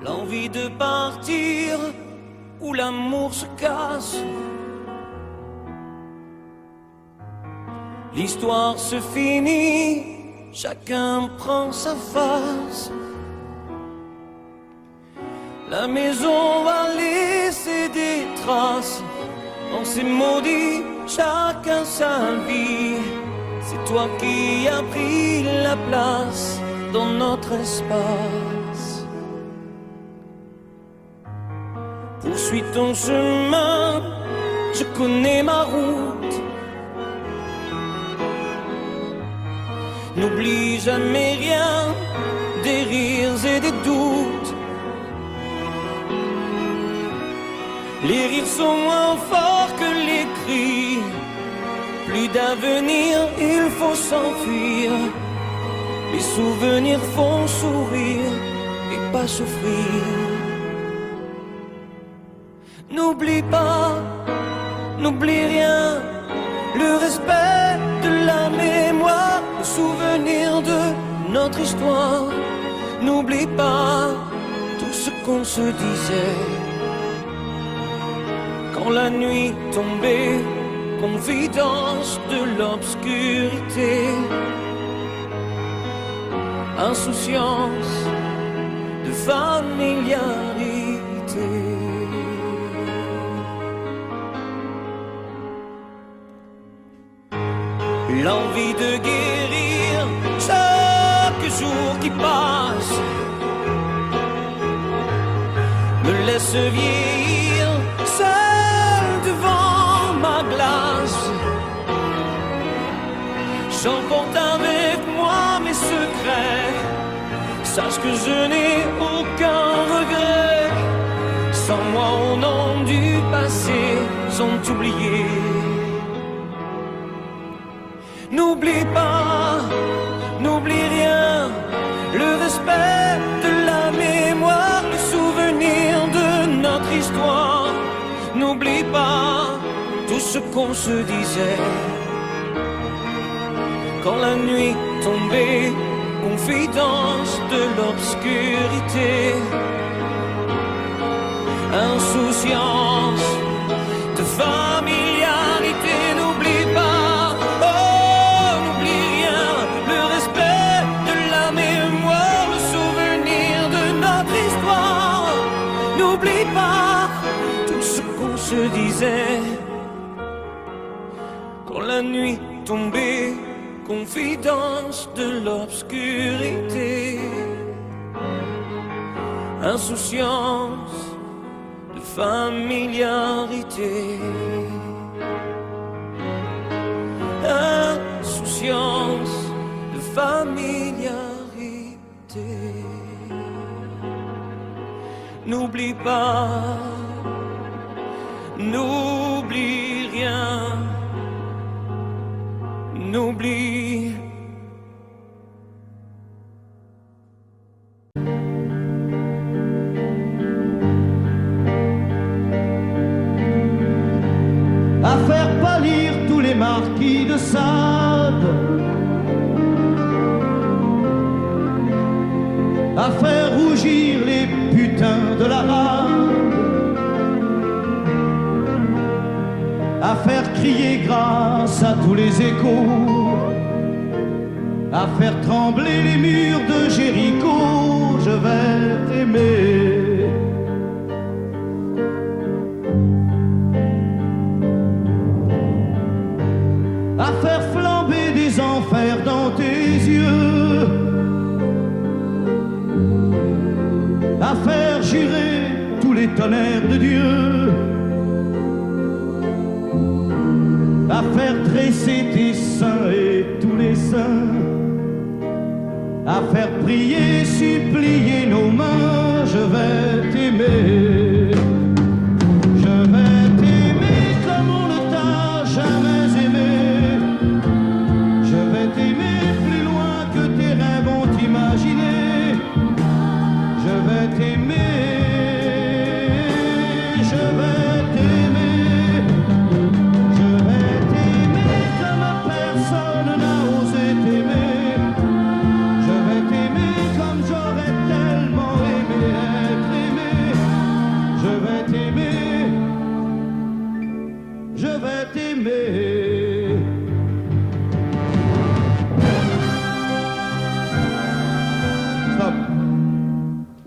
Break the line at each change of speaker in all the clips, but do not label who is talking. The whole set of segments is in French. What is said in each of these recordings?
l'envie de partir où l'amour se casse. L'histoire se finit, chacun prend sa face. La maison va laisser des traces. On s'est maudit, chacun sa vie. C'est toi qui as pris la place dans notre espace. Poursuis ton chemin, je connais ma route. N'oublie jamais rien, des rires et des doutes. Les rires sont moins forts que les cris. Plus d'avenir, il faut s'enfuir. Les souvenirs font sourire et pas souffrir. N'oublie pas, n'oublie rien. Le respect de la mémoire, le souvenir de notre histoire. N'oublie pas tout ce qu'on se disait. Quand la nuit tombait, confidence de l'obscurité, insouciance de familiarité. L'envie de guérir chaque jour qui passe me laisse vieillir seul devant ma glace. J'emporte avec moi mes secrets. Sache que je n'ai aucun regret. Sans moi au nom du passé sont oubliés. N'oublie pas, n'oublie rien. Le respect de la mémoire, le souvenir de notre histoire. N'oublie pas tout ce qu'on se disait. Quand la nuit tombait, confidence de l'obscurité, insouciance de familiarité. N'oublie pas, oh n'oublie rien. Le respect de la mémoire, le souvenir de notre histoire. N'oublie pas tout ce qu'on se disait. Quand la nuit tombait, confidence de l'obscurité, insouciance de familiarité, insouciance de familiarité. N'oublie pas, n'oublie rien. N'oublie.
À faire pâlir tous les marquis de Sade, à faire rougir les putains de la rade, à faire crier grâce à tous les échos, à faire trembler les murs de Jéricho. Je vais t'aimer. À faire flamber des enfers dans tes yeux, à faire jurer tous les tonnerres de Dieu, à faire dresser tes seins et tous les saints, à faire prier, supplier nos mains. Je vais t'aimer. Je vais t'aimer comme on ne t'a jamais aimé. Je vais t'aimer plus loin que tes rêves ont imaginé. Je vais t'aimer. Je vais t'aimer. Je vais t'aimer comme personne n'a osé t'aimer. Je vais t'aimer comme j'aurais tellement aimé être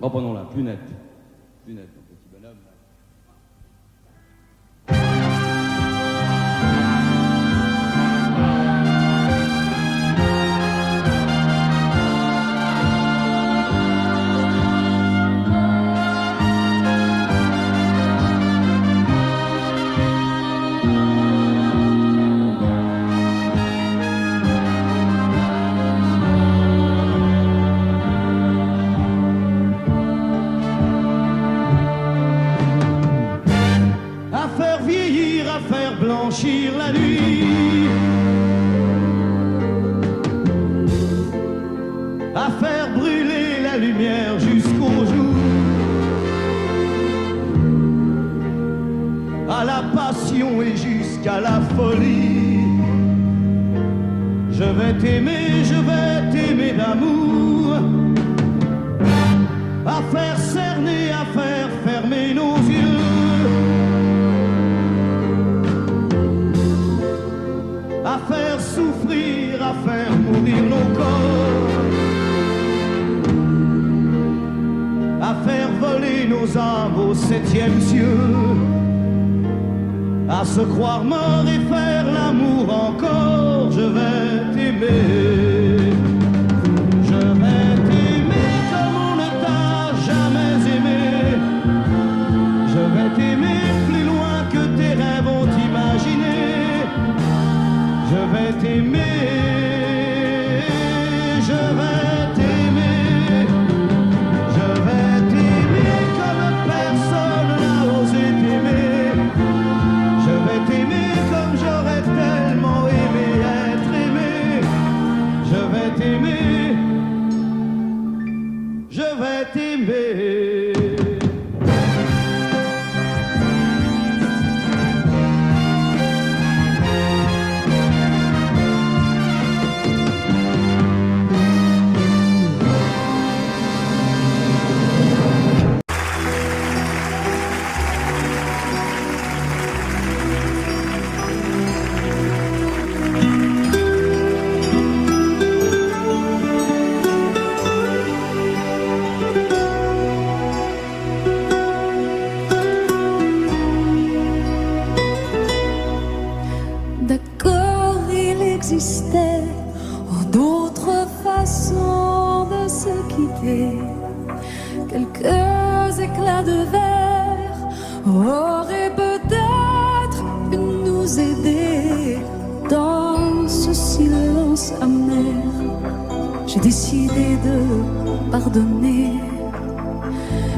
Reprenons-la, plus nette. Plus nette, mon petit bonhomme. Blanchir la nuit, à faire brûler la lumière jusqu'au jour, à la passion et jusqu'à la folie. Je vais t'aimer d'amour, à faire cerner, à faire fermer nos yeux, à faire souffrir, à faire mourir nos corps, à faire voler nos âmes au 7e cieux, à se croire mort et faire l'amour encore. Je vais t'aimer, je vais t'aimer comme on ne t'a jamais aimé. Je vais t'aimer plus loin que tes rêves ont imaginé. Je vais t'aimer, je vais t'aimer, je vais t'aimer comme personne n'a osé t'aimer. Je vais t'aimer comme j'aurais tellement aimé être aimé. Je vais t'aimer, je vais t'aimer.
D'autres façons de se quitter, quelques éclats de verre auraient peut-être pu nous aider. Dans ce silence amer, j'ai décidé de pardonner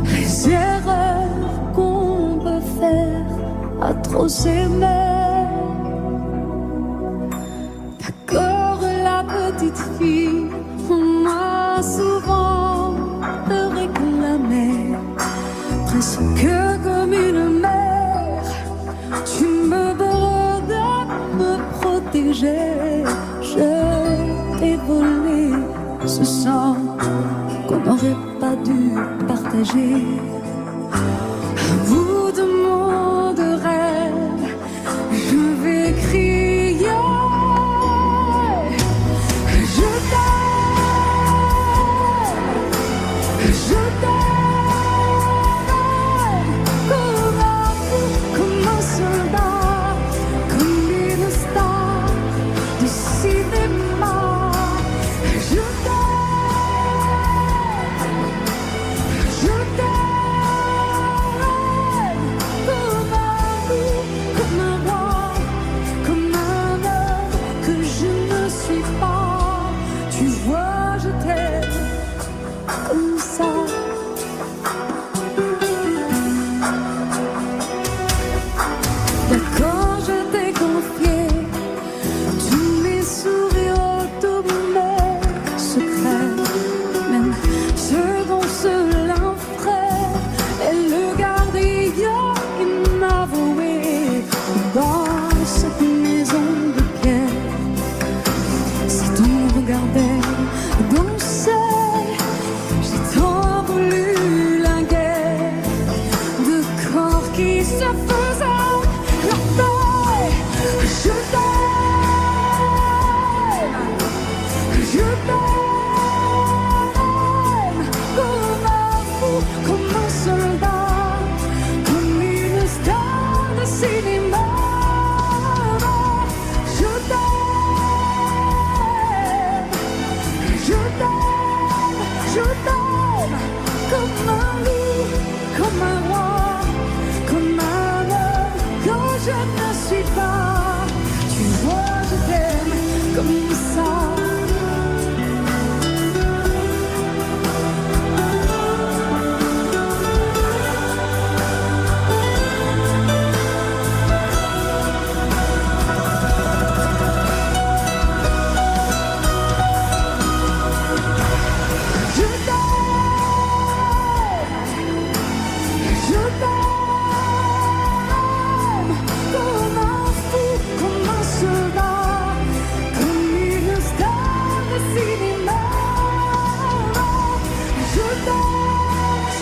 les erreurs qu'on peut faire à trop s'aimer. Petite fille, on m'a souvent réclamé, presque comme une mère. Tu me demandes de me protéger. Je t'ai volé ce sang qu'on n'aurait pas dû partager. À bout de mon de rêve, je vais crier. Je t'aime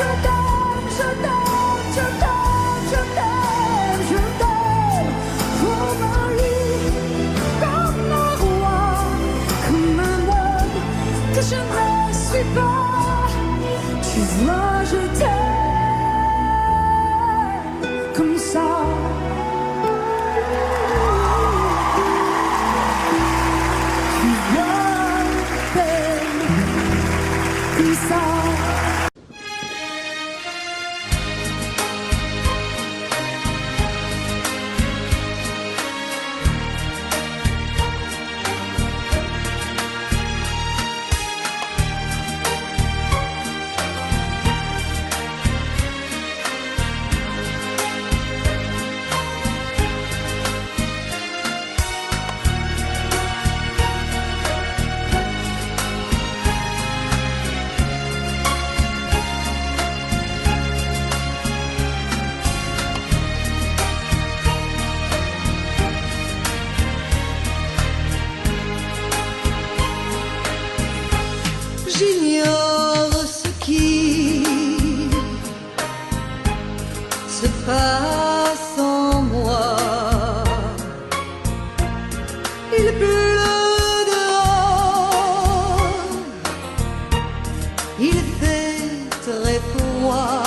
je t'aime, je t'aime, je t'aime, je t'aime, je t'aime. Comme un lit, comme un roi, comme un homme que je ne suis pas. Tu vois, je t'aime comme ça. Tu vois, je t'aime comme ça.
J'ignore ce qui se passe en moi. Il pleut dehors, il fait très froid.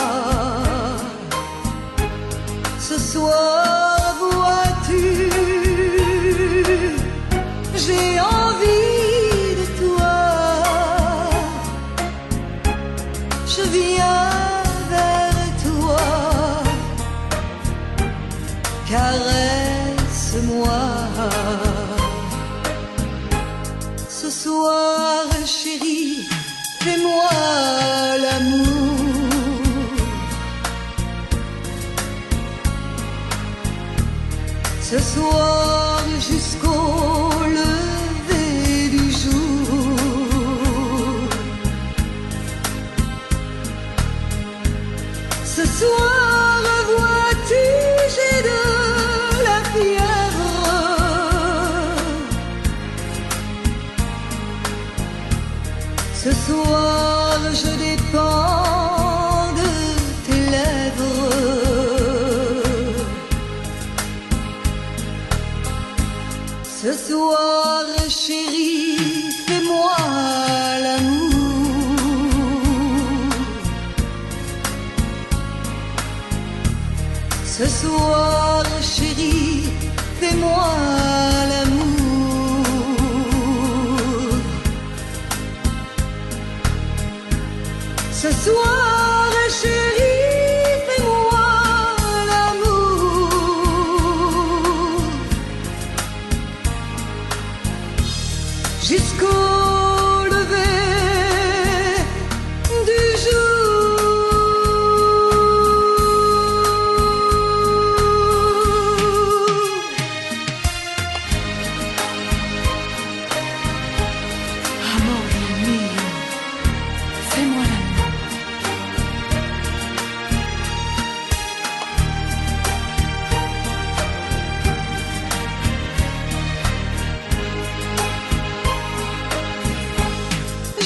Ce soir, vois-tu, j'ai envie de toi. Je viens vers toi, caresse-moi. Ce soir, chérie, fais-moi l'amour. Ce soir, jusqu'au lever du jour. Ce soir, vois-tu, j'ai de la fièvre. Ce soir, je dépends de tes lèvres. Ce soir, chérie, fais-moi l'amour. Ce soir, chérie, fais-moi l'amour. Ce soir, chérie, fais-moi l'amour. Jusqu'au lever du
Amore mio, fais-moi l'amour.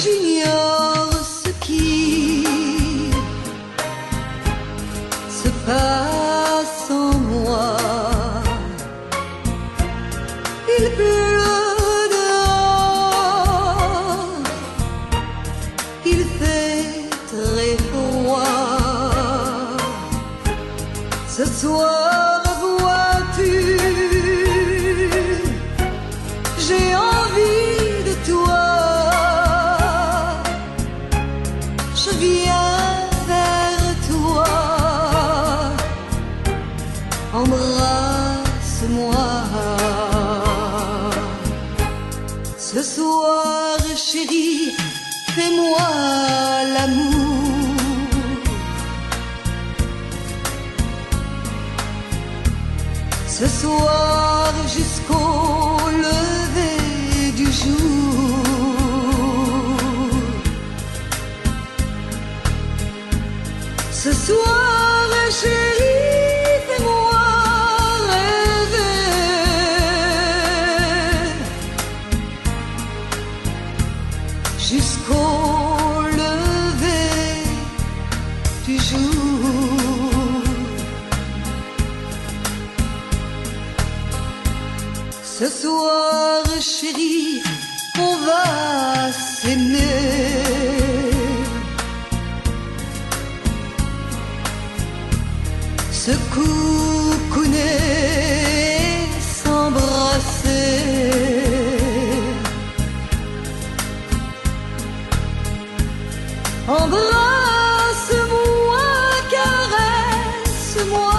J'ignore ce qui se passe en moi. Il pleut dehors, il fait très froid. Ce soir, vois-tu, j'ai envie de toi. Je viens vers toi, embrasse-moi. Ce soir, chérie, fais-moi l'amour. Ce soir, jusqu'au lever du jour. Ce soir, chérie, fais-moi rêver. Jusqu'au lever Ce soir, chérie, on va s'aimer. Se coucouner, s'embrasser. Embrasse-moi, caresse-moi.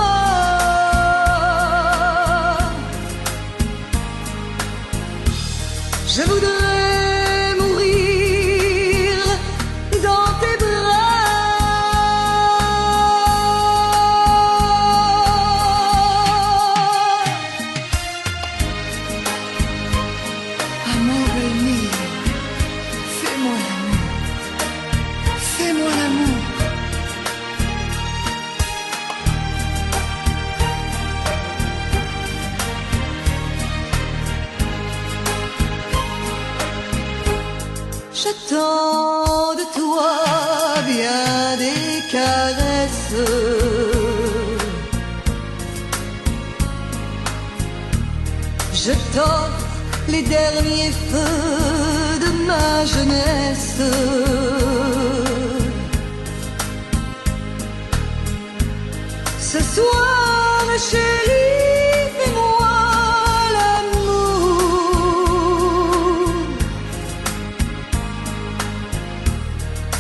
Je voudrais mourir dans tes bras. Amore mio, fais-moi l'amour. Fais-moi l'amour. J'attends de toi bien des caresses. Je t'offre les derniers feux de ma jeunesse. Ce soir, chérie, fais-moi l'amour.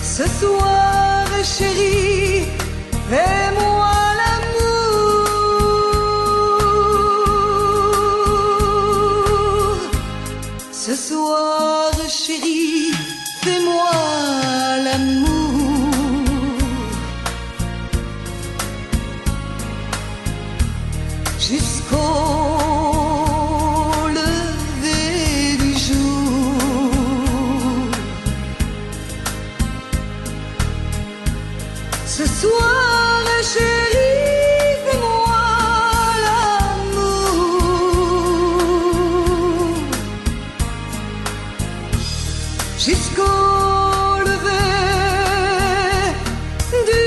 Ce soir, chérie, fais-moi l'amour. Ce soir, chérie, fais-moi l'amour. Jusqu'au lever du jour. Ce soir, chérie, fais-moi l'amour. Jusqu'au lever du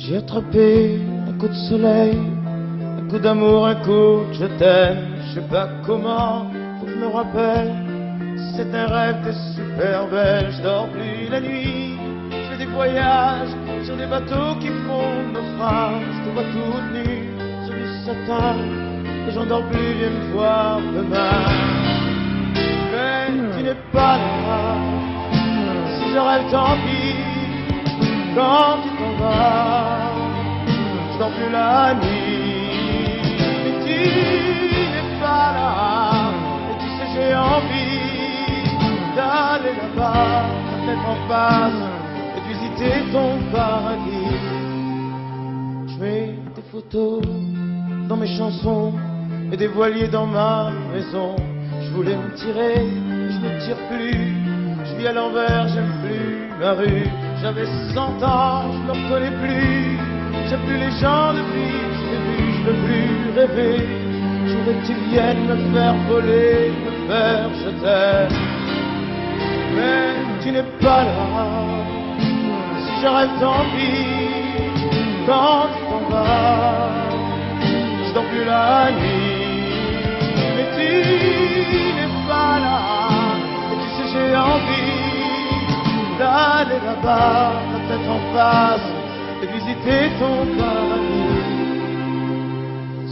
J'ai attrapé un coup de soleil, un coup d'amour, un coup de je t'aime. Je sais pas comment, faut que je me rappelle. C'est un rêve, t'es super belle. Je dors plus la nuit, je fais des voyages sur des bateaux qui font naufrage. Je te vois toute nue sur du satin et j'en dors plus, viens me voir demain. Mais tu n'es pas là, si je rêve tant pis. Quand tu t'en vas, je dors plus la nuit. Mais tu n'es pas là, et tu sais j'ai envie d'aller là-bas, la tête en face, et de visiter ton paradis. Je mets des photos dans mes chansons et des voiliers dans ma maison. Je voulais me tirer, mais je ne tire plus. Je vis à l'envers, j'aime plus ma rue. J'avais 100 ans, je me reconnais plus. J'ai plus les gens depuis, je t'ai vu, je veux plus rêver. Je voudrais que tu viennes me faire voler, me faire je t'aime. Mais tu n'es pas là, si je rêve tant pis. Quand tu t'en vas, je dors plus la nuit. Mais tu n'es pas là, et tu sais j'ai envie d'aller là-bas, la tête en face, et visiter ton paradis.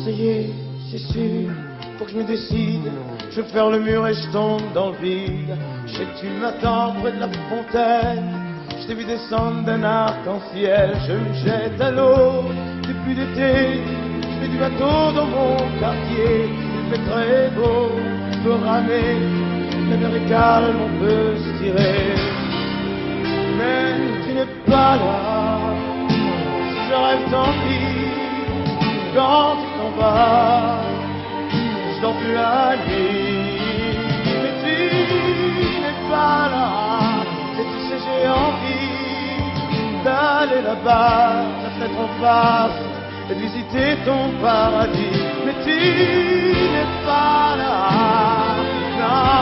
Ça y est, c'est sûr, faut que je me décide. Je veux faire le mur et je tombe dans le vide. Je sais que tu m'attends près de la fontaine. Je t'ai vu descendre d'un arc-en-ciel. Je me jette à l'eau depuis l'été. Je fais du bateau dans mon quartier. Il fait très beau, on peut ramer. La mer est calme, on peut se tirer. mais tu n'es pas là. Si je rêve tant pis, quand tu t'en vas, je dors plus la nuit. Mais tu n'es pas là, et tu sais j'ai envie d'aller là-bas, la fenêtre en face, et de visiter ton paradis. Mais tu n'es pas là, non.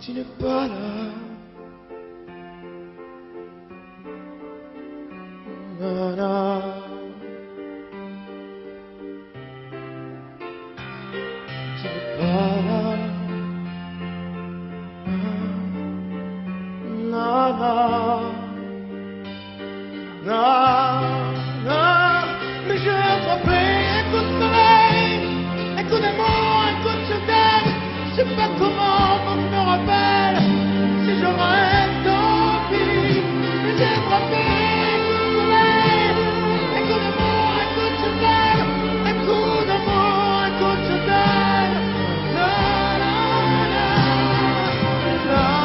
Tu n'es pas là. Na, na. Tu n'es pas là. Na, na. Na, na. Mais je vais attraper un coup de soleil, un coup d'amour, un coup de je t'aime. Je sais pas comment, faut que je me rappelle. Si je rêve, tant pis. Mais j'ai frappé un coup de soleil, un coup d'amour, un coup de je t'aime. Un coup d'amour, un coup de je t'aime. La, la, la, la, la.
Faisons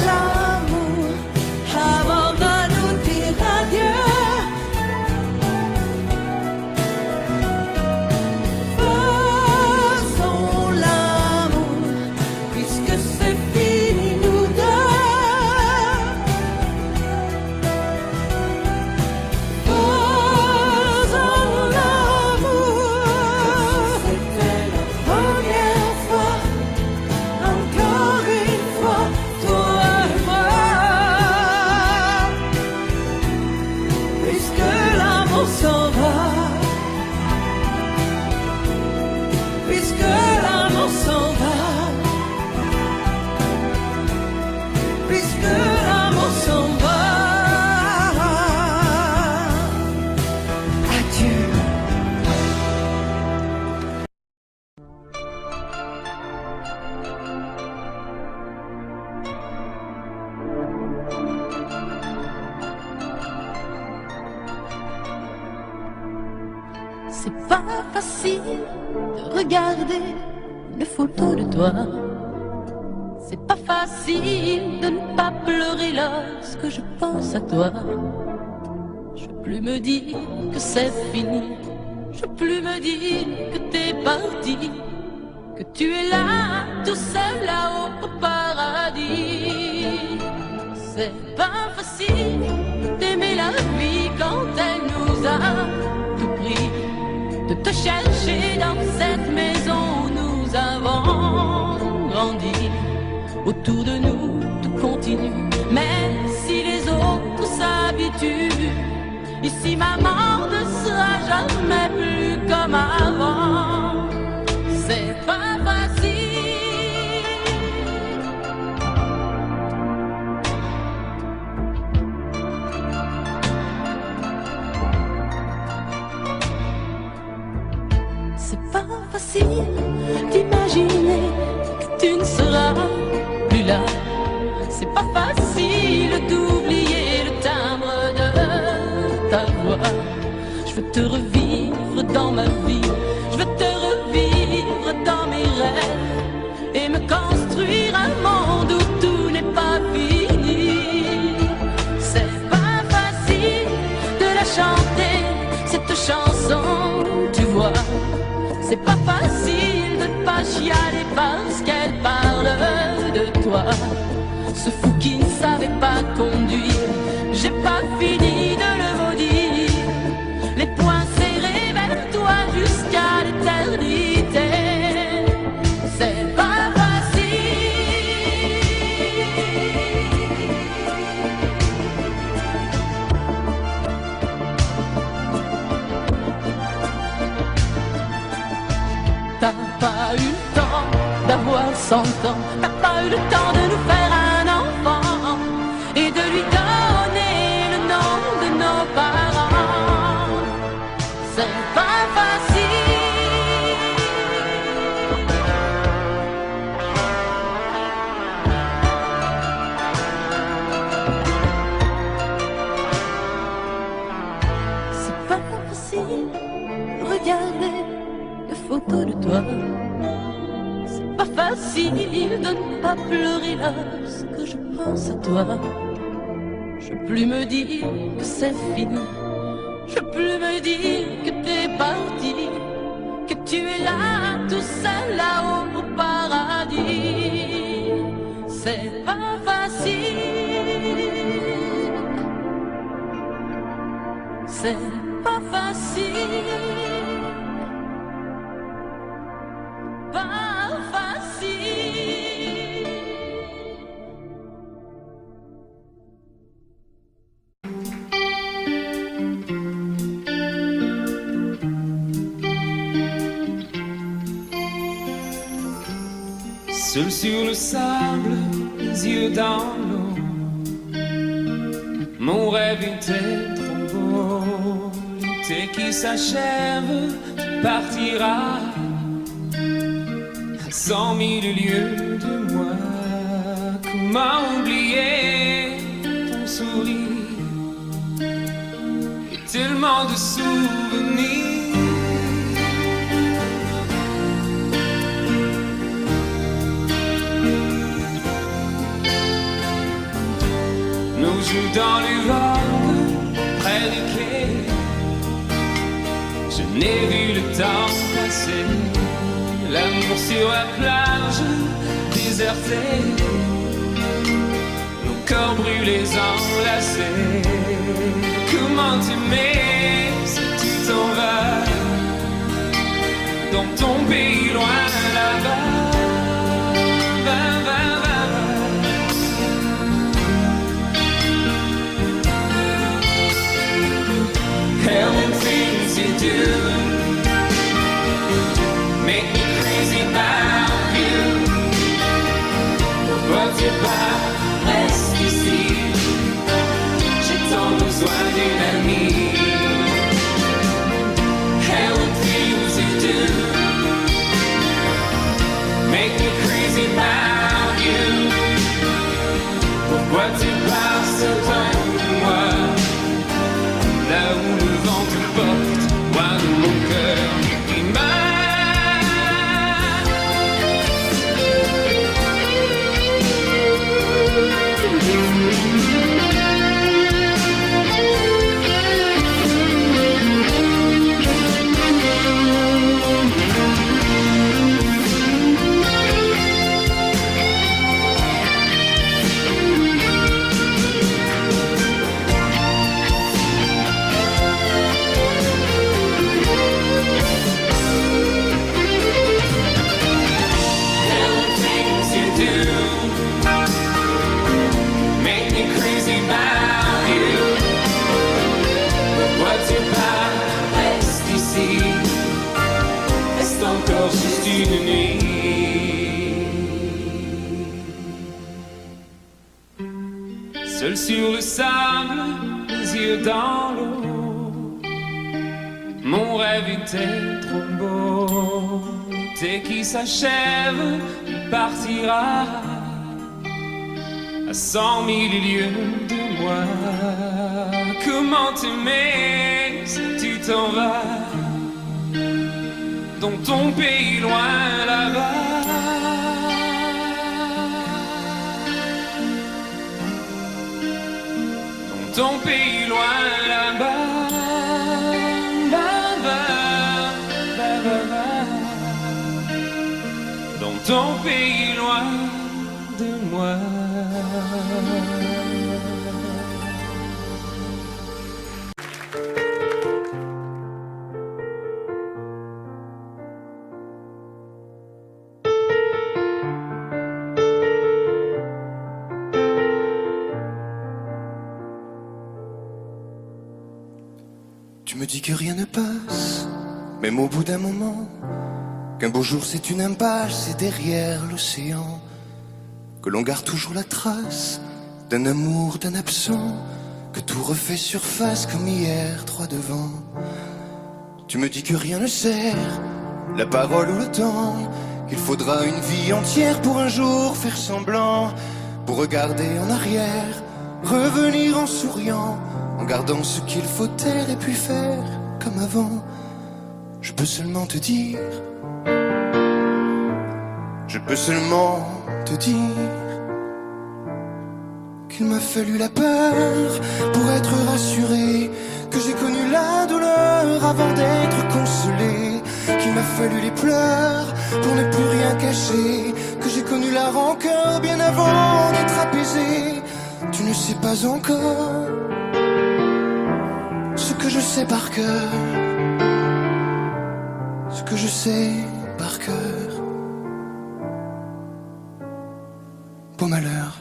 l'amour.
facile de regarder une photo de toi. C'est pas facile de ne pas pleurer lorsque je pense à toi. Je veux plus me dire que c'est fini. Je veux plus me dire que t'es parti, que tu es là, tout seul là-haut au paradis. C'est pas facile d'aimer la vie quand elle nous a tout pris, de te chercher dans cette maison où nous avons grandi. Autour de nous tout continue, mais si les autres s'habituent, ici maman ne sera jamais plus comme avant. C'est pas facile. C'est pas facile d'imaginer que tu ne seras plus là. C'est pas facile d'oublier le timbre de ta voix. Je veux te revivre dans ma vie, je veux te revivre dans mes rêves et me construire un monde où tout n'est pas fini. C'est pas facile de la chanter, cette chanson, tu vois. C'est pas facile de ne pas chialer parce qu'elle parle de toi. Ce fou qui ne savait pas conduire, j'ai pas fini de le maudire. Les poings serrés vers toi jusqu'à l'éternité. C'est pas facile. T'as pas eu le temps d'avoir 100 ans, t'as pas eu le temps de nous faire un enfant et de lui donner le nom de nos parents. C'est pas facile. C'est pas facile de regarder les photos de toi. C'est pas facile de ne pas pleurer lorsque je pense à toi. Je veux plus me dire que c'est fini. Je veux plus me dire que t'es parti, que tu es là, tout seul là-haut au paradis. C'est pas facile. C'est pas facile. Pas facile.
Seul sur le sable, les yeux dans l'eau, mon rêve était trop beau. L'été qui s'achève, tu partiras à 100 000 lieues de moi. Comment oublier ton sourire et tellement de souvenirs. Nous jouons dans les vagues près du quai. Je n'ai vu le temps passer. L'amour sur la plage désertée, nos corps brûlés enlacés. Comment t'aimer si tu t'en vas dans ton pays loin là-bas. Hell and things you do make me crazy about you. Pourquoi tu pars, reste ici. J'ai tant besoin d'une amie. Hell and things you do make me crazy about you. Pourquoi tu pars si loin de moi, là où le vent te porte, loin de mon cœur. nuit. Seul sur le sable, les yeux dans l'eau, mon rêve était trop beau. Dès qu'il s'achève, il partira à 100 000 lieues de moi. Comment t'aimer si tu t'en vas dans ton pays loin là-bas? Dans ton pays loin là-bas. Dans ton pays loin de moi.
Tu me dis que rien ne passe, même au bout d'un moment, qu'un beau jour c'est une impasse et derrière l'océan, que l'on garde toujours la trace d'un amour, d'un absent, que tout refait surface comme hier, droit devant. Tu me dis que rien ne sert, la parole ou le temps, qu'il faudra une vie entière pour un jour faire semblant, pour regarder en arrière, revenir en souriant, en gardant ce qu'il faut taire et puis faire comme avant. Je peux seulement te dire, je peux seulement te dire qu'il m'a fallu la peur pour être rassuré, que j'ai connu la douleur avant d'être consolé, qu'il m'a fallu les pleurs pour ne plus rien cacher, que j'ai connu la rancœur bien avant d'être apaisé. Tu ne sais pas encore ce que je sais par cœur, ce que je sais par cœur. Beau malheur.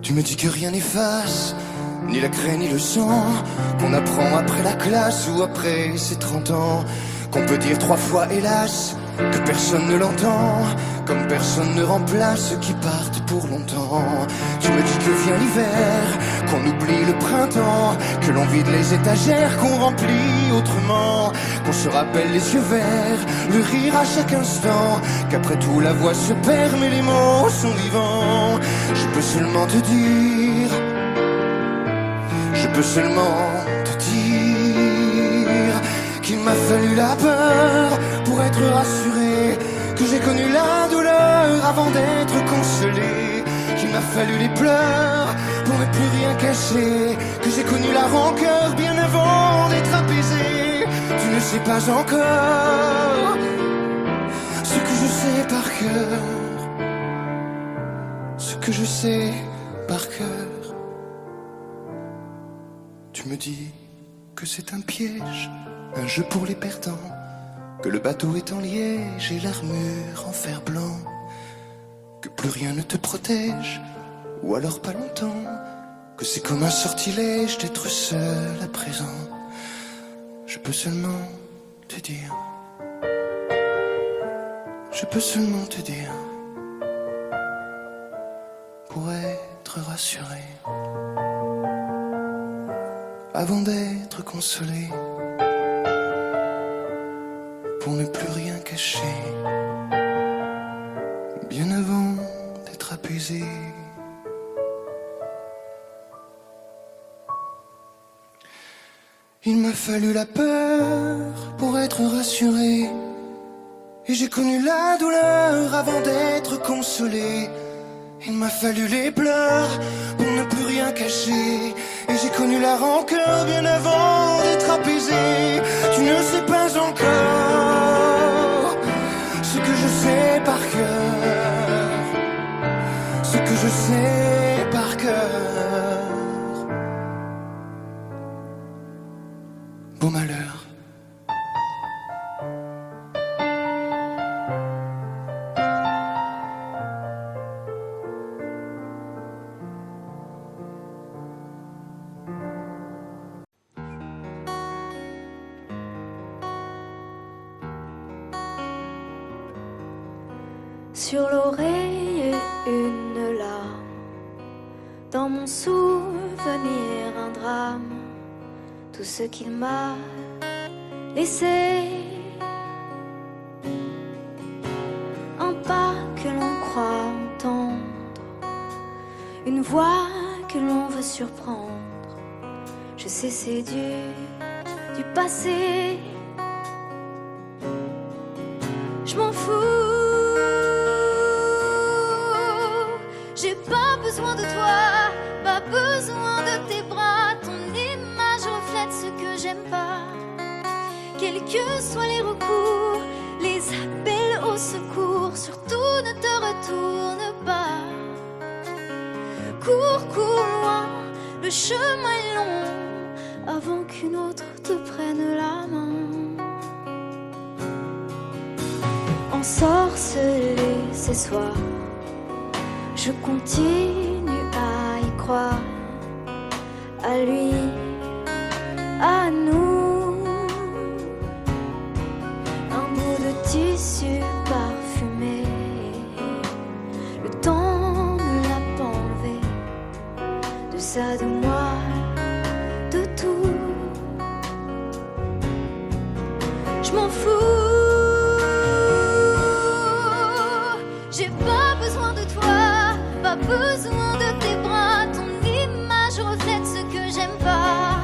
Tu me dis que rien n'efface, ni la craie ni le sang, qu'on apprend après la classe ou après ses 30 ans, qu'on peut dire 3 fois hélas, que personne ne l'entend, comme personne ne remplace ceux qui partent pour longtemps. Tu me dis que vient l'hiver, qu'on oublie le printemps, que l'on vide les étagères, qu'on remplit autrement, qu'on se rappelle les yeux verts, le rire à chaque instant, qu'après tout la voix se perd mais les mots sont vivants. Je peux seulement te dire, je peux seulement te dire qu'il m'a fallu la peur pour être rassuré, que j'ai connu la douleur avant d'être consolé, qu'il m'a fallu les pleurs pour ne plus rien cacher, que j'ai connu la rancœur bien avant d'être apaisé. Tu ne sais pas encore ce que je sais par cœur, ce que je sais par cœur. Tu me dis que c'est un piège, un jeu pour les perdants, que le bateau est en liège et l'armure en fer blanc, que plus rien ne te protège, ou alors pas longtemps, que c'est comme un sortilège d'être seul à présent. Je peux seulement te dire, je peux seulement te dire, pour être rassuré, avant d'être consolé, pour ne plus rien cacher, bien avant d'être apaisé. Il m'a fallu la peur pour être rassuré, et j'ai connu la douleur avant d'être consolé. Il m'a fallu les pleurs pour ne plus rien cacher, et j'ai connu la rancœur bien avant d'être apaisé. Tu ne sais pas encore ce que je sais par cœur, ce que je sais par cœur. Beau malheur.
sur l'oreille une larme, dans mon souvenir un drame, tout ce qu'il m'a laissé. Un pas que l'on croit entendre, une voix que l'on veut surprendre. Je sais c'est du passé. Je m'en fous, j'ai pas besoin de toi, pas besoin de tes bras. Ton image reflète ce que j'aime pas. Quels que soient les recours, les appels au secours, surtout ne te retourne pas. Cours, cours loin, le chemin est long, avant qu'une autre te prenne la main. Ensorcelé ces soirs, je continue à y croire, à lui, à nous. Un bout de tissu parfumé, le temps ne l'a pas enlevé, de ça, de moi, de tout. Je m'en fous. J'ai pas besoin de toi, pas besoin de tes bras. Ton image reflète ce que j'aime pas.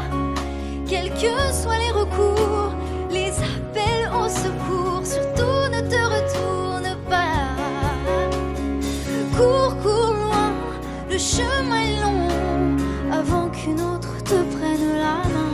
Quels que soient les recours, les appels au secours, surtout ne te retourne pas. Cours, cours loin, le chemin est long, avant qu'une autre te prenne la main.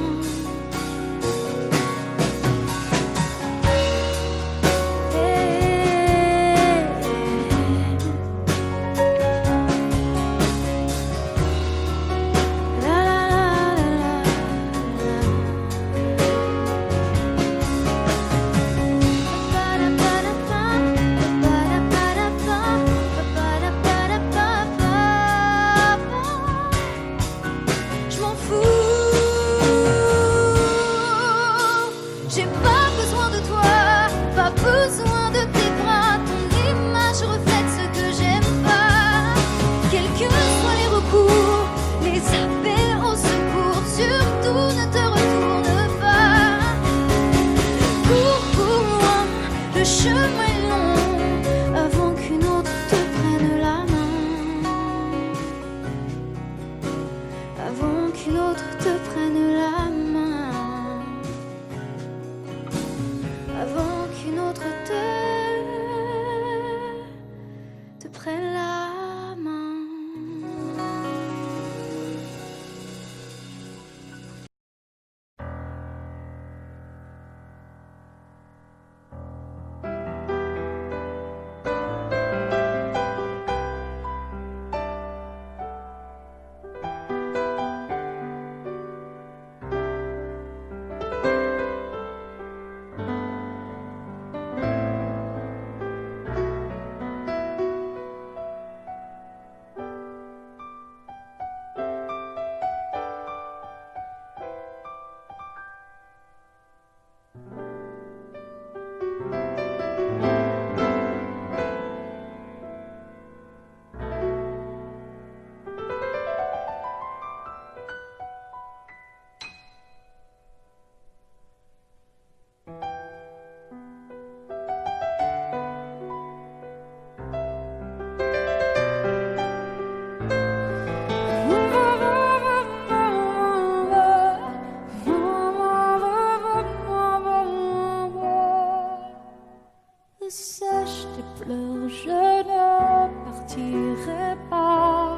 Sèche tes pleurs, je ne partirai pas.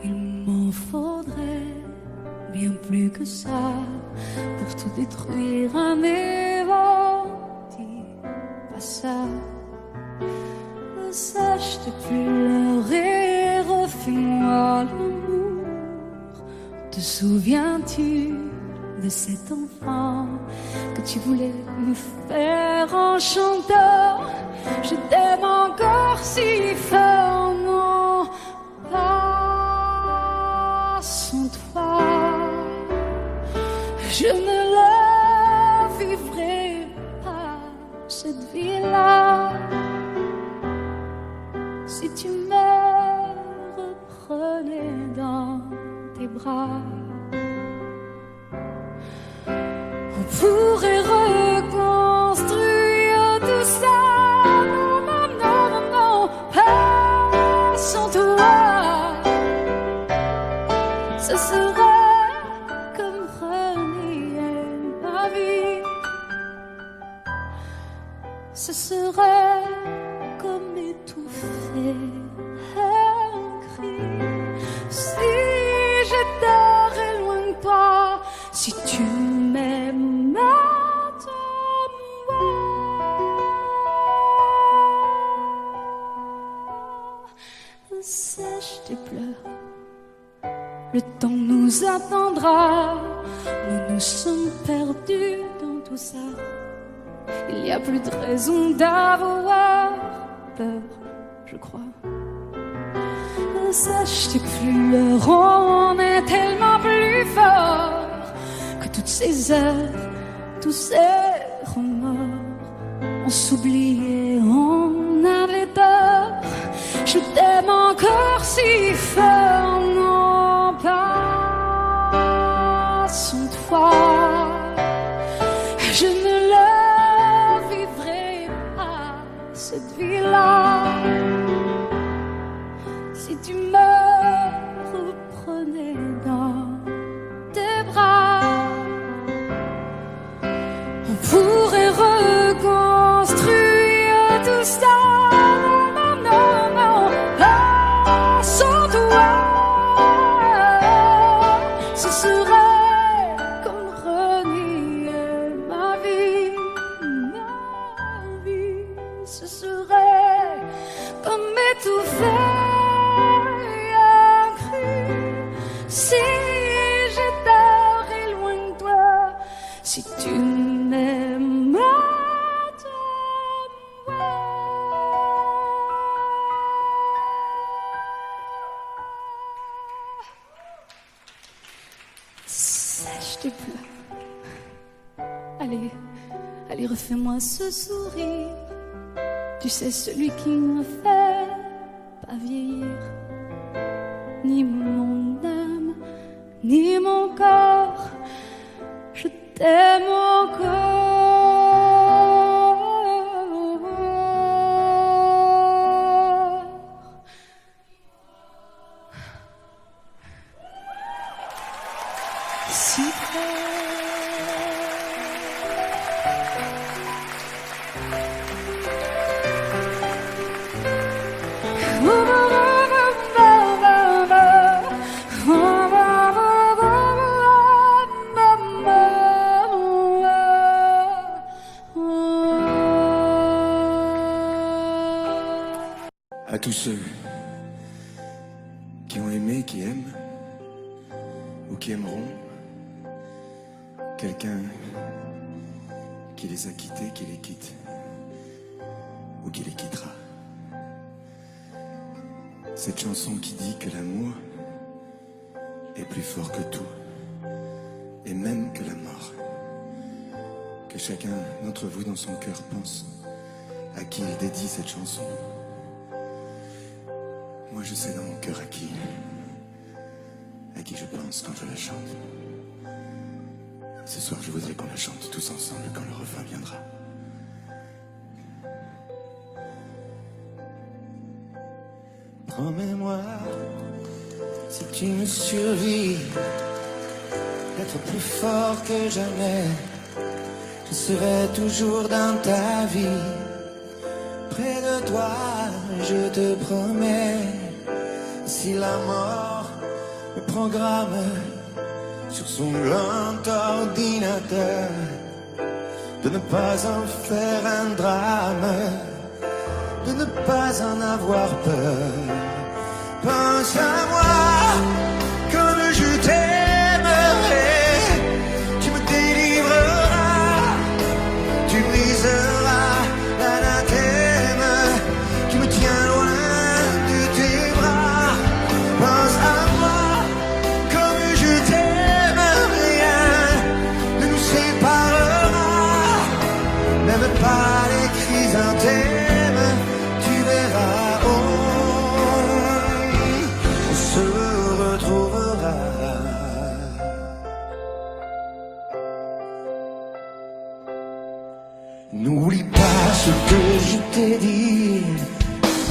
Il m'en faudrait bien plus que ça pour tout détruire un évent. Dis pas ça. Sèche tes pleurs et refais-moi l'amour. Te souviens-tu de cet enfant que tu voulais me faire en chantant? Je t'aime encore si fort, non, pas sans toi. Je ne la vivrai pas, cette vie-là. tu me reprenais dans tes bras. On pourrait reconstruire tout ça. Non, non, non, non, non, pas sans toi. Ce serait comme renier ma vie. Ce serait comme étouffer un cri. Si j'étais loin de toi, si tu m'aimes moi, sèche tes pleurs. Le temps nous attendra. Nous nous sommes perdus dans tout ça. Il n'y a plus de raison d'avoir peur, je crois. Sache tes pleurs, on est tellement plus fort que toutes ces heures, tous ces remords. On s'oubliait, on avait tort. Je t'aime encore si fort, non pas sans toi. Je ne le vivrai pas, cette vie-là. Si tu me reprenais dans tes bras, on pourrait reconstruire tout ça. Non, non, non, pas sans toi. Ce serait comme renier ma vie, ma vie. Ce serait comme étouffer. Si j'étais loin de toi, si tu m'aimes, sèche tes pleurs. Allez, allez, refais-moi ce sourire. Tu sais, celui qui me fait pas vieillir. Ni mon âme, ni mon corps, je t'aime encore. Si près.
À tous ceux qui ont aimé, qui aiment, ou qui aimeront, quelqu'un qui les a quittés, qui les quitte, ou qui les quittera. Cette chanson qui dit que l'amour est plus fort que tout, et même que la mort. Que chacun d'entre vous dans son cœur pense à qui il dédie cette chanson. Moi je sais dans mon cœur à qui je pense quand je la chante. Ce soir je voudrais qu'on la chante tous ensemble quand le refrain viendra. Promets-moi, si tu me survis, d'être plus fort que jamais. Je serai toujours dans ta vie, près de toi, je te promets. Si la mort me programme sur son grand ordinateur, de ne pas en faire un drame, de ne pas en avoir peur. Pense à moi comme je t'aimerai, tu me délivreras, tu briseras l'anathème qui me tient loin de tes bras. Pense à moi comme je t'aime, rien ne nous séparera, même pas les chrysanthèmes, tu verras. Oh, N'oublie pas ce que je t'ai dit.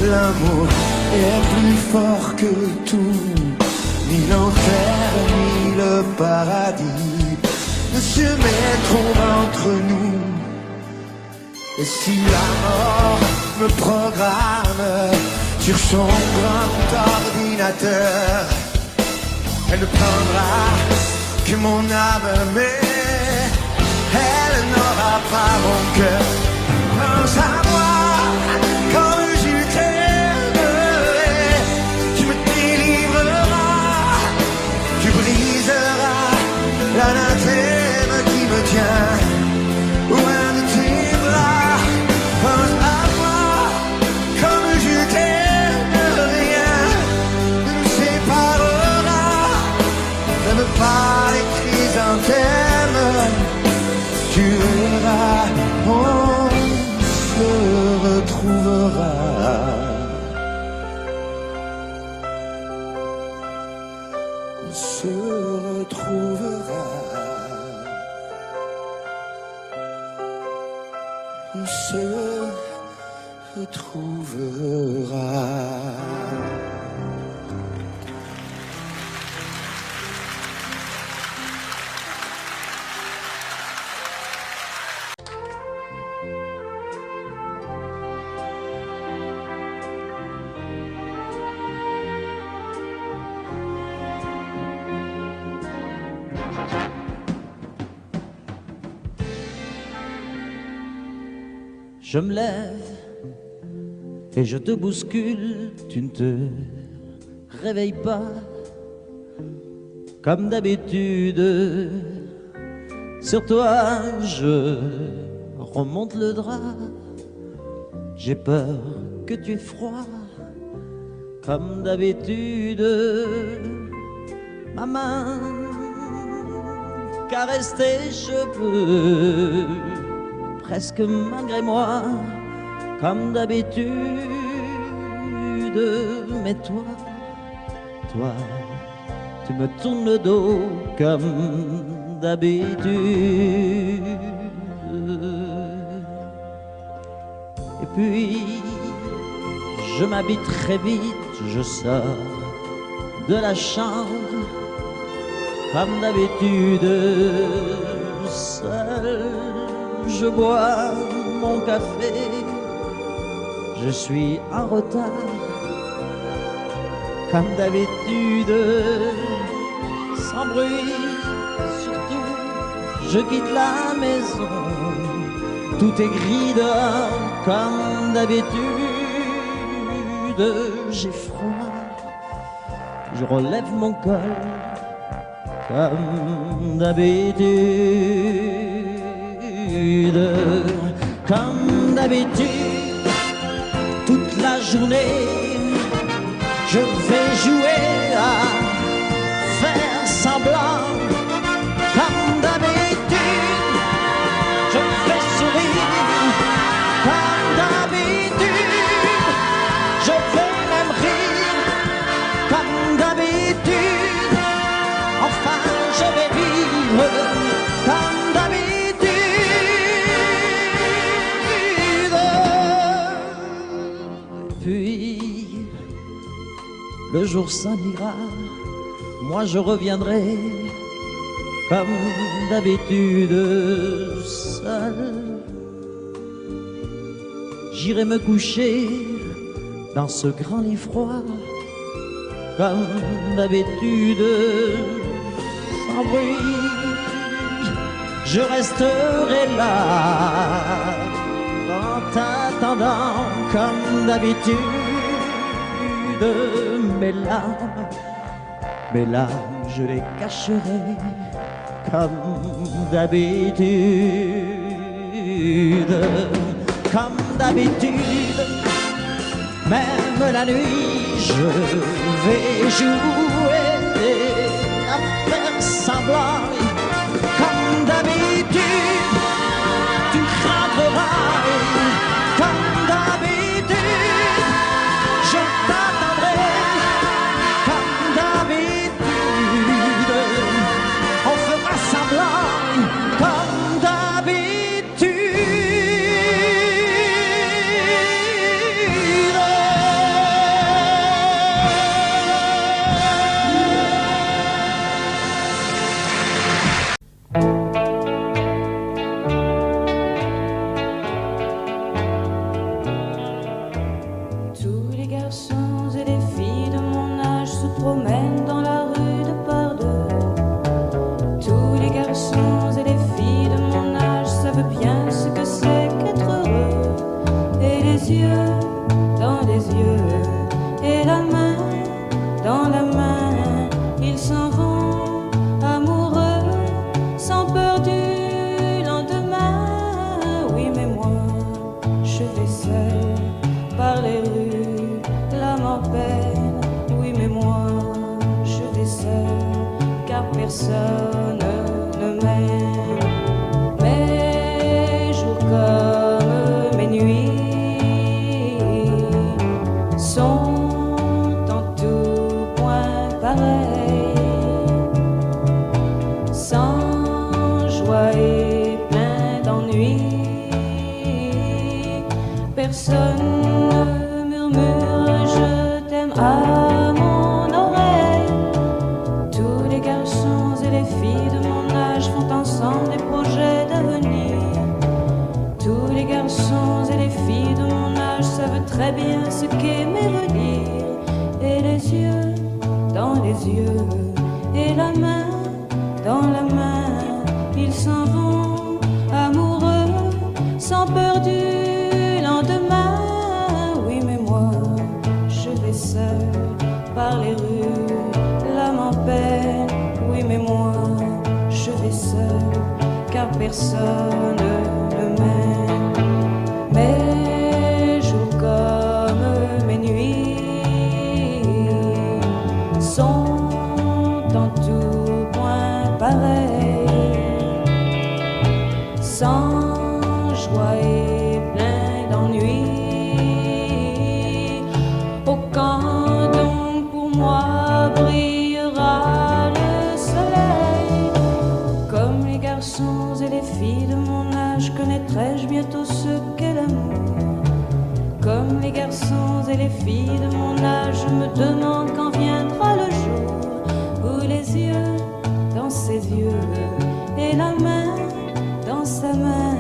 L'amour est plus fort que tout. Ni l'enfer, ni le paradis ne se mettront entre nous. Et si la mort me programme sur son grand ordinateur, elle ne prendra que mon âme, mais elle n'aura pas mon cœur. Pense à moi comme je t'aimerai. Tu me délivreras, tu briseras l'anathème qui me tient loin de tes bras. Pense à moi comme je t'aime, rien ne nous séparera. N'aime pas les chrysanthèmes, tu verras, on se retrouvera. On se retrouvera. On se retrouvera.
Je me lève et je te bouscule, tu ne te réveilles pas comme d'habitude. Sur toi, je remonte le drap. J'ai peur que tu aies froid comme d'habitude. Ma main caresse tes cheveux, presque malgré moi, comme d'habitude. Mais toi, tu me tournes le dos comme d'habitude. Et puis, je m'habille très vite, je sors de la chambre, comme d'habitude, seul. Je bois mon café, je suis en retard, comme d'habitude, sans bruit, surtout, je quitte la maison, tout est gris dehors, comme d'habitude, j'ai froid, je relève mon col, comme d'habitude. Comme d'habitude, toute la journée, je vais jouer à faire semblant. Comme d'habitude, je fais sourire. Comme d'habitude, je vais même rire. Comme d'habitude, enfin je vais vivre. Comme d'habitude. Puis, le jour s'en ira, moi je reviendrai, comme d'habitude, seul. J'irai me coucher dans ce grand lit froid, comme d'habitude, sans bruit. Je resterai là, en t'attendant, comme d'habitude. Mes larmes, je les cacherai, comme d'habitude. Comme d'habitude, même la nuit, je vais jouer à faire semblant. Comme d'habitude, tu craqueras. Comme d'habitude, je t'attendrai. Comme d'habitude, on fera semblant. Comme d'habitude.
yeux dans les yeux, et la main dans la main, ils s'en vont amoureux, sans peur du lendemain. Oui, mais moi, je vais seul par les rues, l'âme en peine. Oui, mais moi, je vais seul, car personne ne m'aime. Mes jours comme mes nuits sont en tout point pareils, sans joie et plein d'ennui. Personne ne murmure je t'aime à mon oreille. Tous les garçons et les filles de mon âge font ensemble des projets d'avenir. Tous les garçons et les filles de mon âge savent très bien ce qu'aimer veut dire. Et les yeux dans les yeux, et la main dans la main, ils s'en vont amoureux, sans peur du lendemain. Oui, mais moi, je vais seul par les rues, l'âme en peine. Oui, mais moi, je vais seul, car personne ne m'aime. Mes jours comme mes nuits sont en tout point pareils, sans joie et plein d'ennui. Oh, quand donc pour moi brillera le soleil, comme les garçons et les filles de mon âge, connaîtrai-je bientôt ce qu'est l'amour. Comme les garçons et les filles de mon âge, je me demande quand viendra le jour où les yeux dans ses yeux, et la main dans sa main,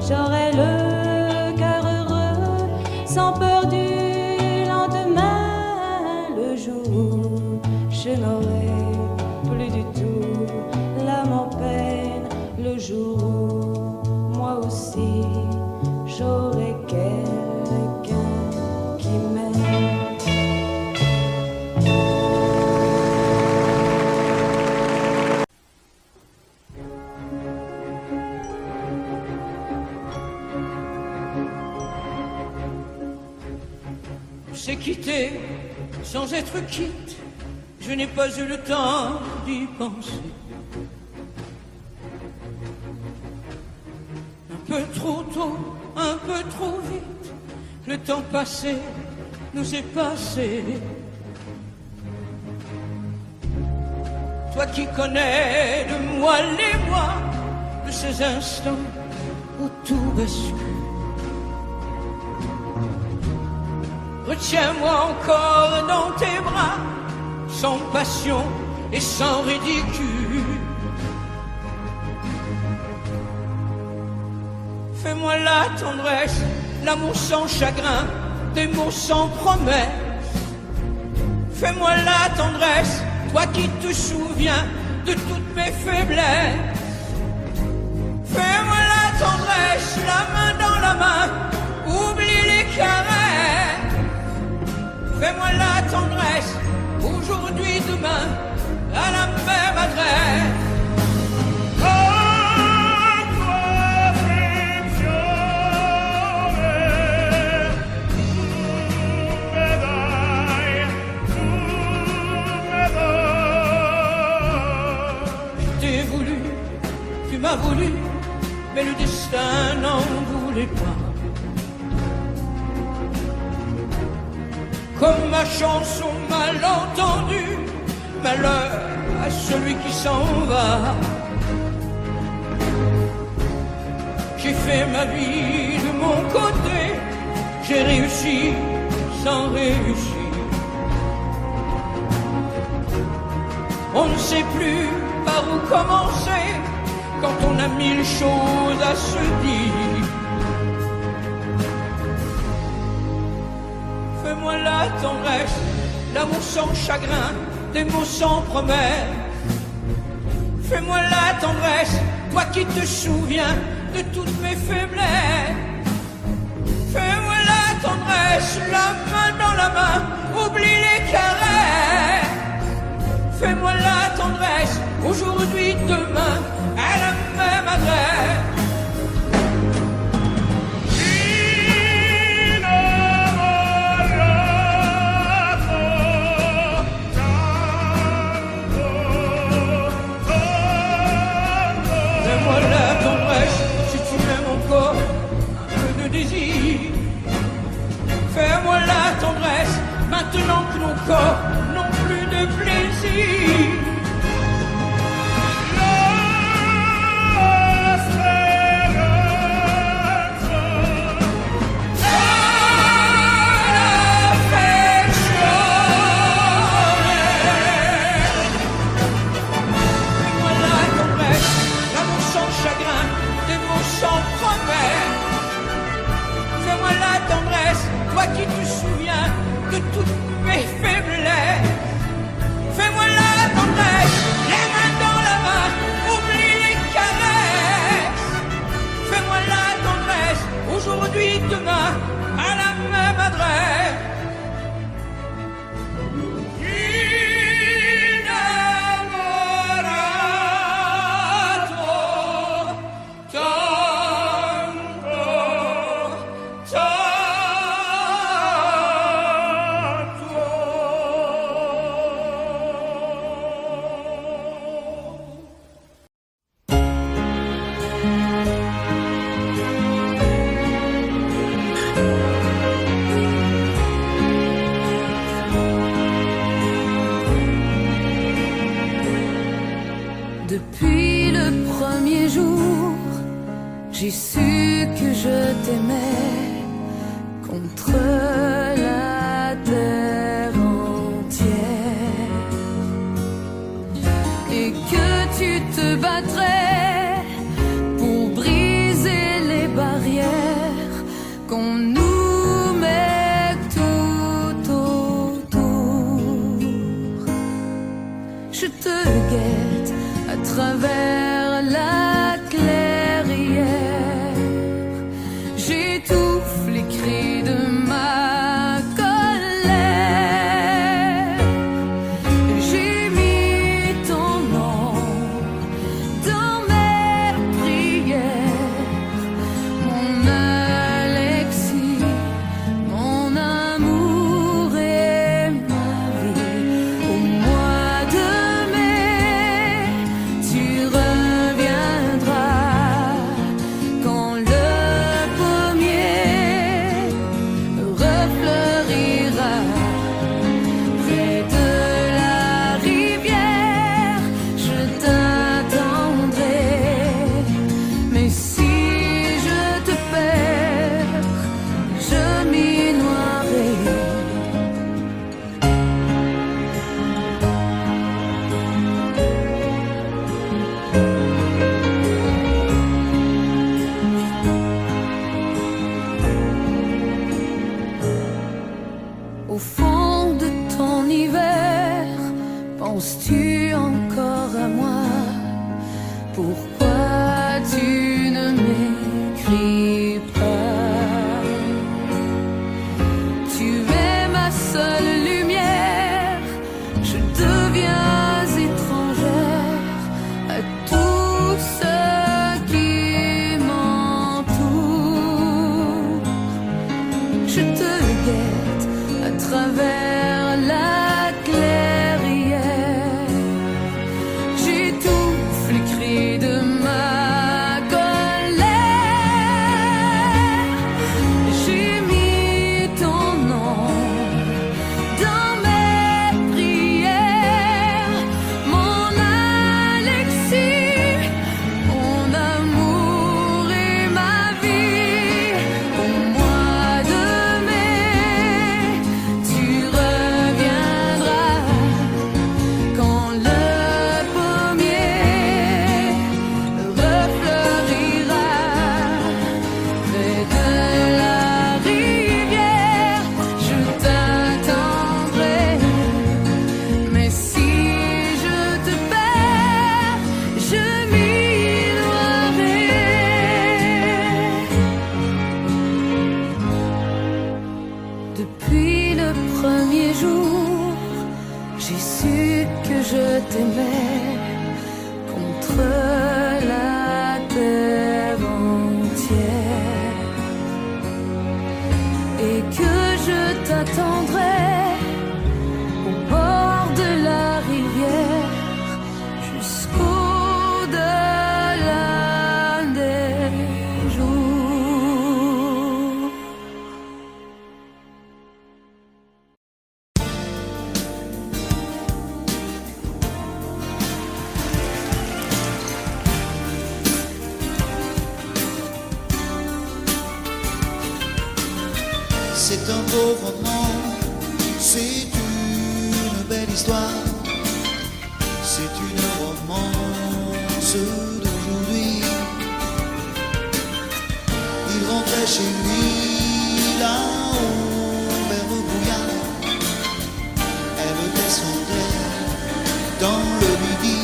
j'aurai le cœur heureux, sans peur du lendemain. Le jour où je n'aurai plus du tout l'âme en peine, le jour où moi aussi j'aurai quelqu'un qui m'aime.
C'est quitter sans être quitte, je n'ai pas eu le temps d'y penser. Un peu trop tôt, un peu trop vite, le temps passé nous est passé. Toi qui connais de moi les mois, de ces instants où tout bascule. Retiens-moi encore dans tes bras, sans passion et sans ridicule. Fais-moi la tendresse, l'amour sans chagrin, des mots sans promesse. Fais-moi la tendresse, toi qui te souviens de toutes mes faiblesses. Fais-moi la tendresse, la main dans la main, oublie les caresses. Fais-moi la tendresse, aujourd'hui, demain, à la même adresse. Tu m'as voulu, mais le destin n'en voulait pas. Comme ma chanson mal entendue, malheur à celui qui s'en va. J'ai fait ma vie de mon côté, j'ai réussi sans réussir. On ne sait plus par où commencer quand on a mille choses à se dire. Fais-moi la tendresse, l'amour sans chagrin, des mots sans promesse. Fais-moi la tendresse, toi qui te souviens de toutes mes faiblesses. Fais-moi la tendresse, tendresse, la main dans la main, oublie les caresses. Fais-moi la tendresse, aujourd'hui, demain, à la même adresse. Fais-moi la tendresse, si tu m'aimes encore, un peu de désir. Fais-moi la tendresse, maintenant que nos corps n'ont plus de plaisir. Toi qui te souviens de toutes mes faiblesses, fais-moi la tendresse, les mains dans la main, oublie les caresses. Fais-moi la tendresse, aujourd'hui, demain, à la même adresse.
Depuis le premier jour, j'ai su que je t'aimais contre la terre entière et que tu te battrais pour briser les barrières qu'on nous met tout autour. Je te guette à travers la clairière, j'étouffe les cris de ma
C'est un beau roman, c'est une belle histoire, c'est une romance d'aujourd'hui. Il rentrait chez lui là-haut vers le brouillard, elle descendait dans le midi,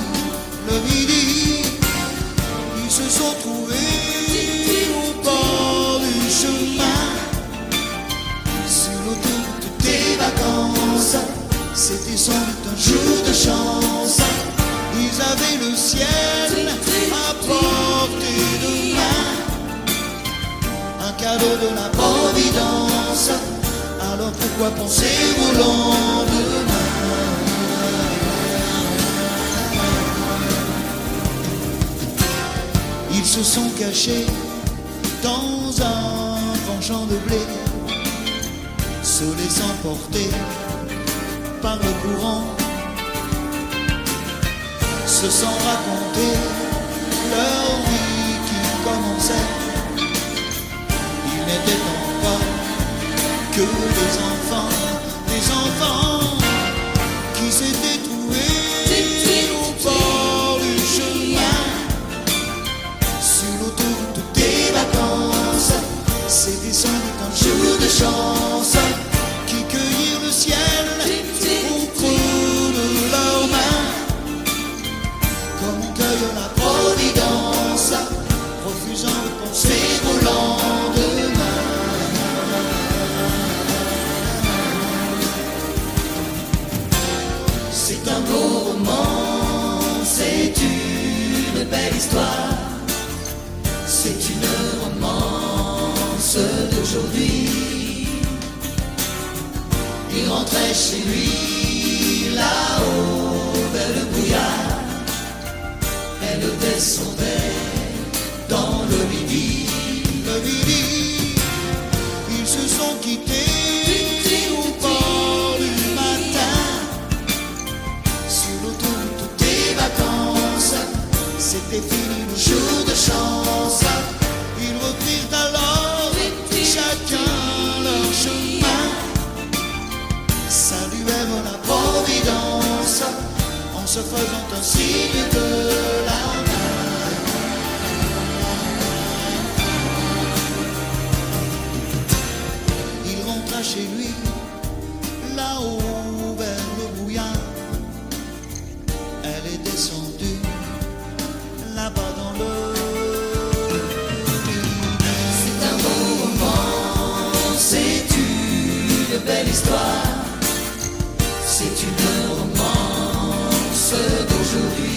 ils se sont trouvés au bord du chemin, sur l'autoroute des vacances. C'était sans doute un jour de chance, ils avaient le ciel à portée de main, un cadeau de la Providence. Alors pourquoi penser au lendemain? Ils se sont cachés dans un grand champ de blé, se laissant porter par le courant, se sont racontés leur vie qui commençait. Ils n'étaient encore que des enfants qui s'étaient trouvés au bord du chemin, sur l'autoroute des vacances. C'était sans doute un jour de chance, qui cueillirent le ciel au creux de leurs mains, comme on cueille la Providence, refusant de penser au lendemain. C'est un beau roman, c'est une belle histoire, c'est une romance d'aujourd'hui. Il rentrait chez lui là-haut vers le brouillard, elle descendait dans le midi, ils se sont quittés au bord du matin, sur l'autoroute des vacances. C'était fini le jour de chance, ils reprirent alors chacun leur chemin, saluèrent la Providence en se faisant un signe de la main. Il rentra chez lui là-haut vers le brouillard, elle est descendue là-bas dans le midi. C'est un beau roman, c'est une belle histoire, c'est une romance d'aujourd'hui.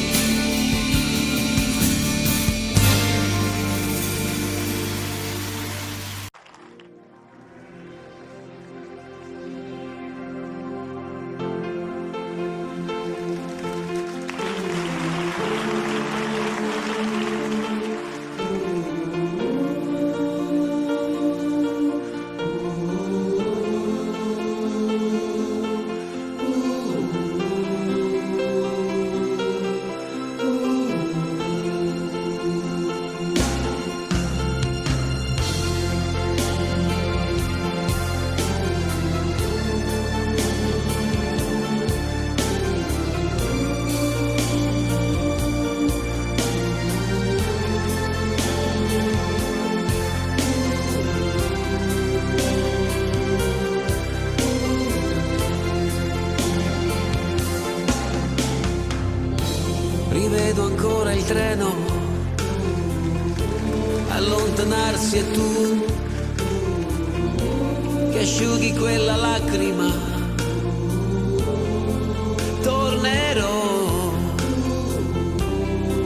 Rivedo ancora il treno allontanarsi e tu che asciughi quella lacrima. Tornerò,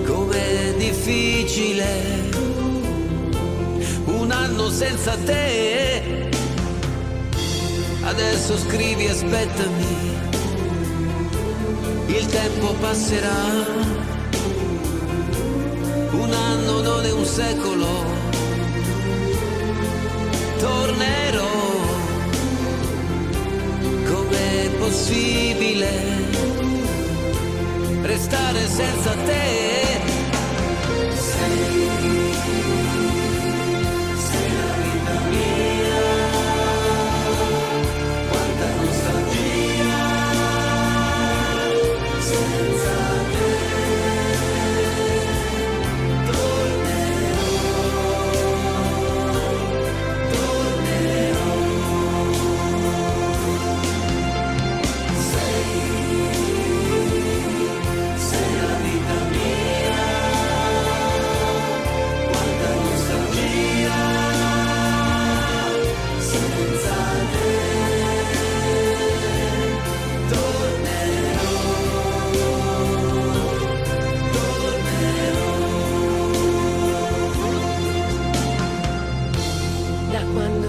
com'è difficile un anno senza te. Adesso scrivi, aspettami, il tempo passerà. Un anno non è un secolo. Tornerò, com'è possibile restare senza te? Sei la vita mia.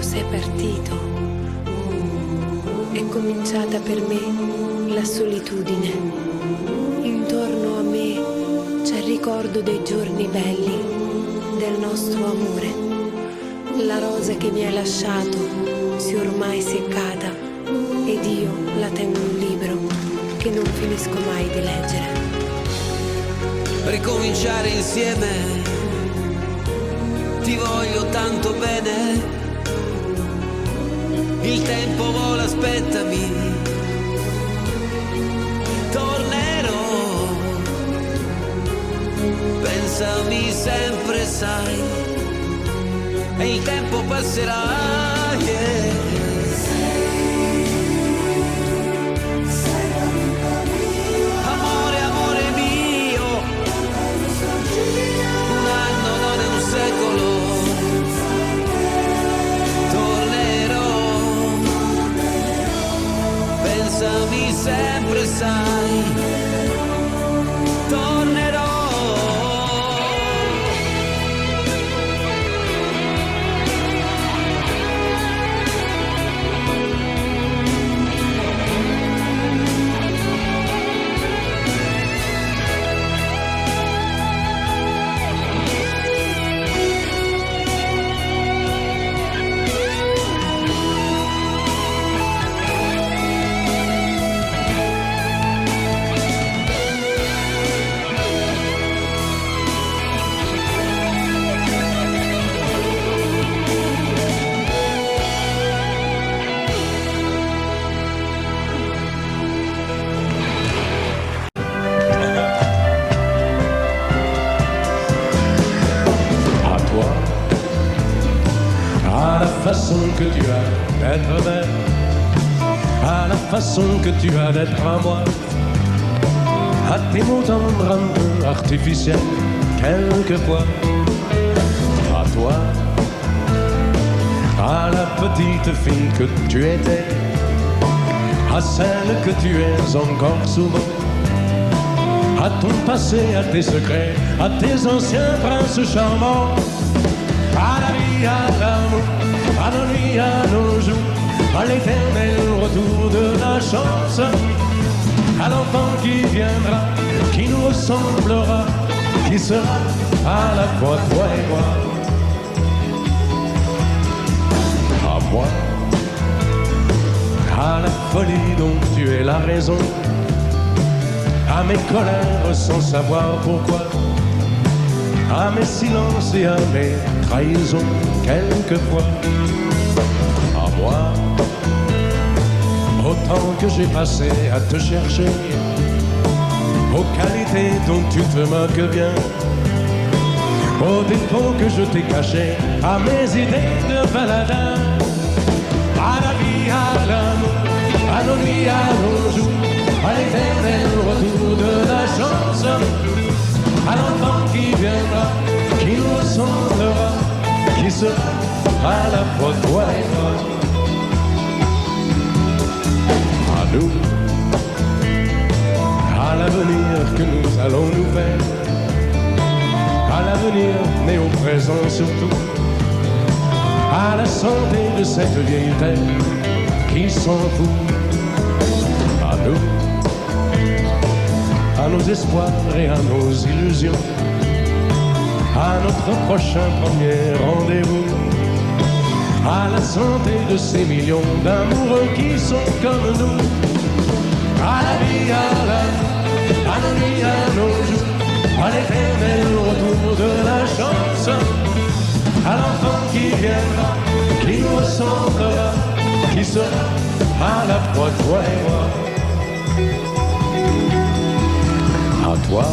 sei partito, è cominciata per me la solitudine. Intorno a me c'è il ricordo dei giorni belli, del nostro amore. La rosa che mi hai lasciato si è ormai seccata ed io la tengo in un libro che non finisco mai di leggere.
Ricominciare insieme, ti voglio tanto bene, il tempo vola, aspettami, tornerò, pensami sempre, sai, e il tempo passerà, yeah. Pensami sempre, sai, tornerò.
Que tu as d'être belle, à la façon que tu as d'être à moi, à tes mots tendres un peu artificiels, quelquefois, à toi, à la petite fille que tu étais, à celle que tu es encore souvent, à ton passé, à tes secrets, à tes anciens princes charmants, à la vie, à l'amour, à nos nuits, à nos jours, à l'éternel retour de la chance, à l'enfant qui viendra, qui nous ressemblera, qui sera à la fois toi et moi. À moi, à la folie dont tu es la raison, à mes colères sans savoir pourquoi, à mes silences et à mes trahisons quelquefois. À moi, au temps que j'ai passé à te chercher, aux qualités dont tu te moques bien, aux défauts que je t'ai cachés, à mes idées de baladin, à la vie, à l'amour, à nos nuits, à nos jours, à l'éternel retour de la chance, à l'enfant qui viendra, qui nous ressemblera, qui sera à la fois toi et moi. À nous, à l'avenir que nous allons nous faire, à l'avenir mais au présent surtout, à la santé de cette vieille terre qui s'en fout. À nous, à nos espoirs et à nos illusions, à notre prochain premier rendez-vous, à la santé de ces millions d'amoureux qui sont comme nous, à la vie, à l'amour, à nos nuits, à nos jours, à l'éternel retour de la chance, à l'enfant qui viendra, qui nous ressemblera, qui sera à la fois toi et moi. À toi,